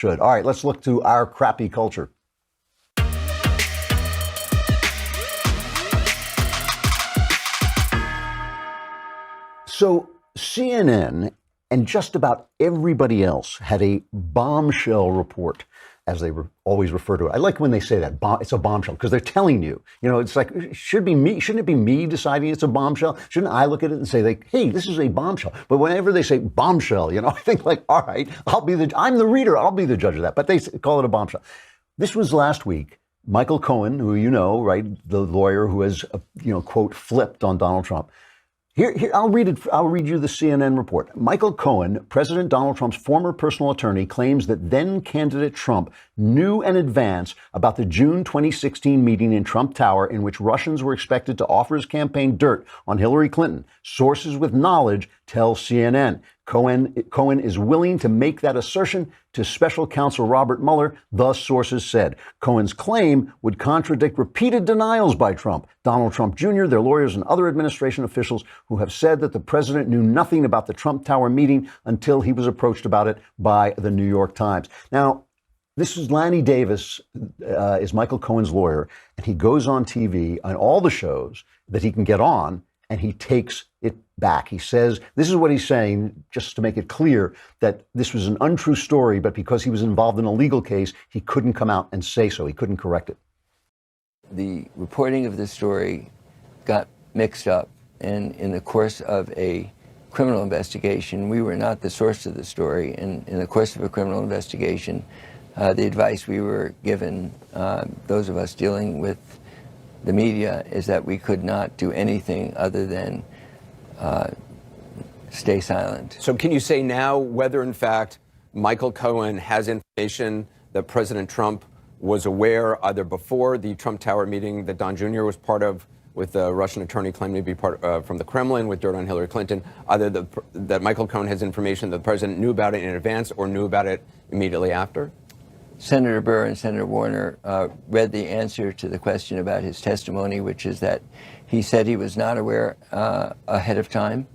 Should. All right, let's look to our crappy culture. So CNN and just about everybody else had a bombshell report, as they always refer to it. I like when they say that, it's a bombshell, because they're telling you, it's like, shouldn't it be me deciding it's a bombshell? Shouldn't I look at it and say, like, hey, this is a bombshell? But whenever they say bombshell, I think like, all right, I'm the reader, I'll be the judge of that. But they call it a bombshell. This was last week. Michael Cohen, who right, the lawyer who has, quote, flipped on Donald Trump. Here, I'll read you the CNN report. Michael Cohen, President Donald Trump's former personal attorney, claims that then-candidate Trump knew in advance about the June 2016 meeting in Trump Tower in which Russians were expected to offer his campaign dirt on Hillary Clinton. Sources with knowledge tell CNN. Cohen is willing to make that assertion to special counsel Robert Mueller, thus sources said. Cohen's claim would contradict repeated denials by Trump, Donald Trump Jr., their lawyers, and other administration officials who have said that the president knew nothing about the Trump Tower meeting until he was approached about it by the New York Times. Now, this is Lanny Davis, is Michael Cohen's lawyer, and he goes on TV on all the shows that he can get on, and he takes it back. He says, this is what he's saying, just to make it clear that this was an untrue story, but because he was involved in a legal case, he couldn't come out and say so. He couldn't correct it. The reporting of the story got mixed up, and in the course of a criminal investigation, we were not the source of the story. And in the course of a criminal investigation, the advice we were given, those of us dealing with the media, is that we could not do anything other than stay silent. So can you say now whether, in fact, Michael Cohen has information that President Trump was aware either before the Trump Tower meeting that Don Jr. was part of, with the Russian attorney claiming to be part from the Kremlin with dirt on Hillary Clinton, either that Michael Cohen has information that the president knew about it in advance or knew about it immediately after? Senator Burr and Senator Warner read the answer to the question about his testimony, which is that he said he was not aware ahead of time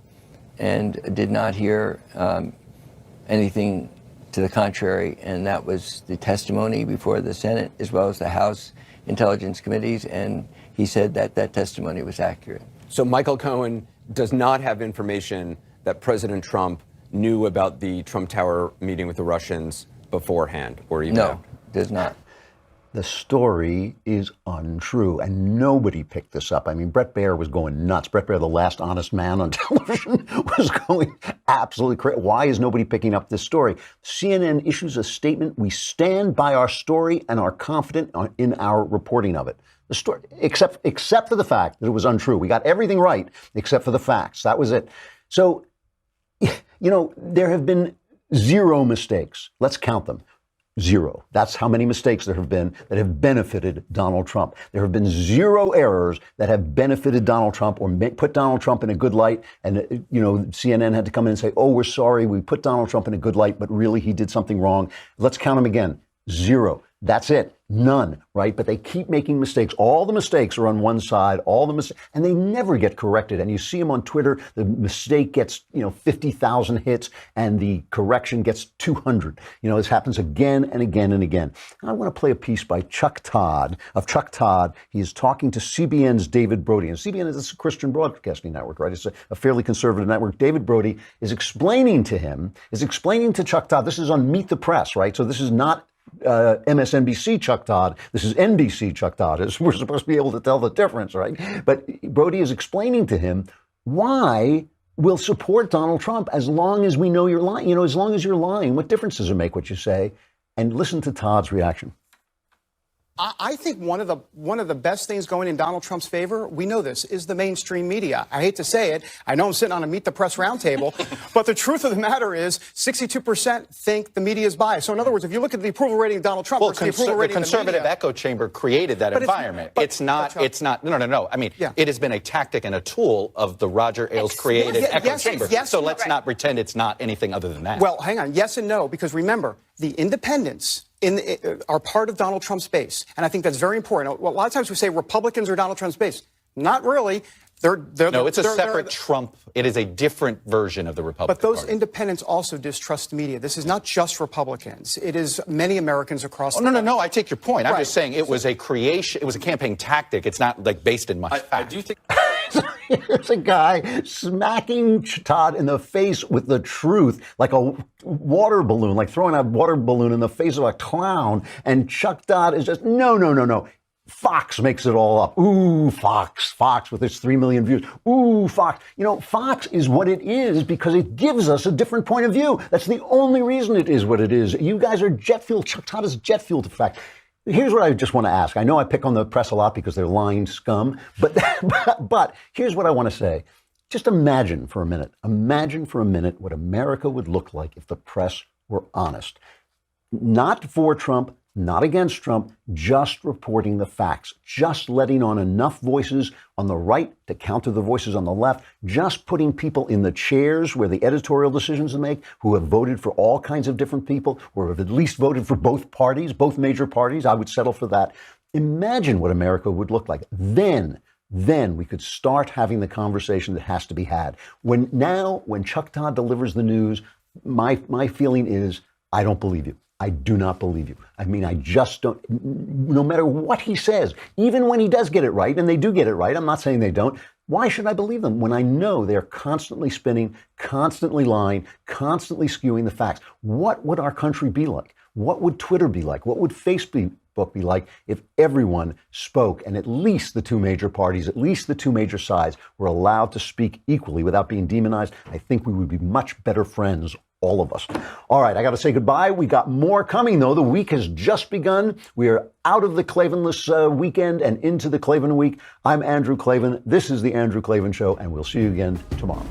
and did not hear anything to the contrary. And that was the testimony before the Senate as well as the House Intelligence Committees. And he said that that testimony was accurate. So Michael Cohen does not have information that President Trump knew about the Trump Tower meeting with the Russians beforehand, or even No, does not. The story is untrue, and nobody picked this up. I mean, Bret Baier was going nuts. Bret Baier, the last honest man on television, was going absolutely crazy. Why is nobody picking up this story? CNN issues a statement: we stand by our story and are confident in our reporting of it. The story, except for the fact that it was untrue. We got everything right except for the facts. That was it. So, there have been 0 mistakes. Let's count them. 0. That's how many mistakes there have been that have benefited Donald Trump. There have been 0 errors that have benefited Donald Trump or put Donald Trump in a good light. And, CNN had to come in and say, oh, we're sorry, we put Donald Trump in a good light, but really he did something wrong. Let's count them again. 0. That's it. None, right? But they keep making mistakes. All the mistakes are on one side, and they never get corrected. And you see them on Twitter. The mistake gets, 50,000 hits and the correction gets 200. This happens again and again and again. I want to play a piece by Chuck Todd. He is talking to CBN's David Brody. And CBN is a Christian broadcasting network, right? It's a fairly conservative network. David Brody is explaining to Chuck Todd. This is on Meet the Press, right? So this is not MSNBC Chuck Todd. This is NBC Chuck Todd. We're supposed to be able to tell the difference, right? But Brody is explaining to him why we'll support Donald Trump as long as we know you're lying. As long as you're lying, what difference does it make what you say? And listen to Todd's reaction. I think one of the best things going in Donald Trump's favor, we know this, is the mainstream media. I hate to say it. I know I'm sitting on a Meet the Press roundtable, but the truth of the matter is 62% think the media is biased. So in other words, if you look at the approval rating of Donald Trump, well, the conservative echo chamber created that environment. It's not. No. I mean, it has been a tactic and a tool of the Roger Ailes created echo chamber. So let's not pretend it's not anything other than that. Well, hang on. Yes and no, because remember, the independents are part of Donald Trump's base. And I think that's very important. A lot of times we say Republicans are Donald Trump's base. Not really. No, it's a separate Trump. It is a different version of the Republican But those Party. independents also distrust the media. This is not just Republicans. It is many Americans across the country. No, I take your point. I'm just saying it was a creation. It was a campaign tactic. It's not like based in much fact. I do think. Here's a guy smacking Todd in the face with the truth like a water balloon, like throwing a water balloon in the face of a clown. And Chuck Todd is just, no. Fox makes it all up. Ooh, Fox with its 3 million views. Ooh, Fox. You know, Fox is what it is because it gives us a different point of view. That's the only reason it is what it is. You guys are jet fuel. Chuck Todd is jet fuel to fact. Here's what I just want to ask. I know I pick on the press a lot because they're lying scum, but here's what I want to say. Just imagine for a minute what America would look like if the press were honest. Not for Trump, not against Trump, just reporting the facts, just letting on enough voices on the right to counter the voices on the left, just putting people in the chairs where the editorial decisions are made, who have voted for all kinds of different people, or have at least voted for both parties, both major parties. I would settle for that. Imagine what America would look like. Then we could start having the conversation that has to be had. When Chuck Todd delivers the news, my feeling is, I don't believe you. I do not believe you. I mean, I just don't, no matter what he says, even when he does get it right, and they do get it right, I'm not saying they don't, why should I believe them when I know they're constantly spinning, constantly lying, constantly skewing the facts? What would our country be like? What would Twitter be like? What would Facebook be like if everyone spoke and at least the two major parties, at least the two major sides were allowed to speak equally without being demonized? I think we would be much better friends, all of us. All right, I got to say goodbye. We got more coming, though. The week has just begun. We are out of the Klavanless weekend and into the Klavan week. I'm Andrew Klavan. This is The Andrew Klavan Show, and we'll see you again tomorrow.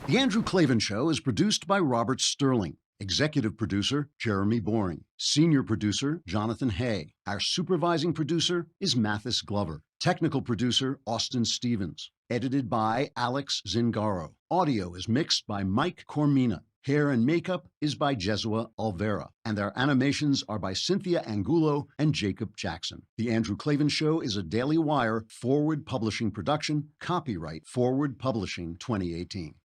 The Andrew Klavan Show is produced by Robert Sterling. Executive producer, Jeremy Boring. Senior producer, Jonathan Hay. Our supervising producer is Mathis Glover. Technical producer, Austin Stevens. Edited by Alex Zingaro. Audio is mixed by Mike Cormina. Hair and makeup is by Jesua Olvera. And our animations are by Cynthia Angulo and Jacob Jackson. The Andrew Klavan Show is a Daily Wire Forward Publishing production. Copyright Forward Publishing 2018.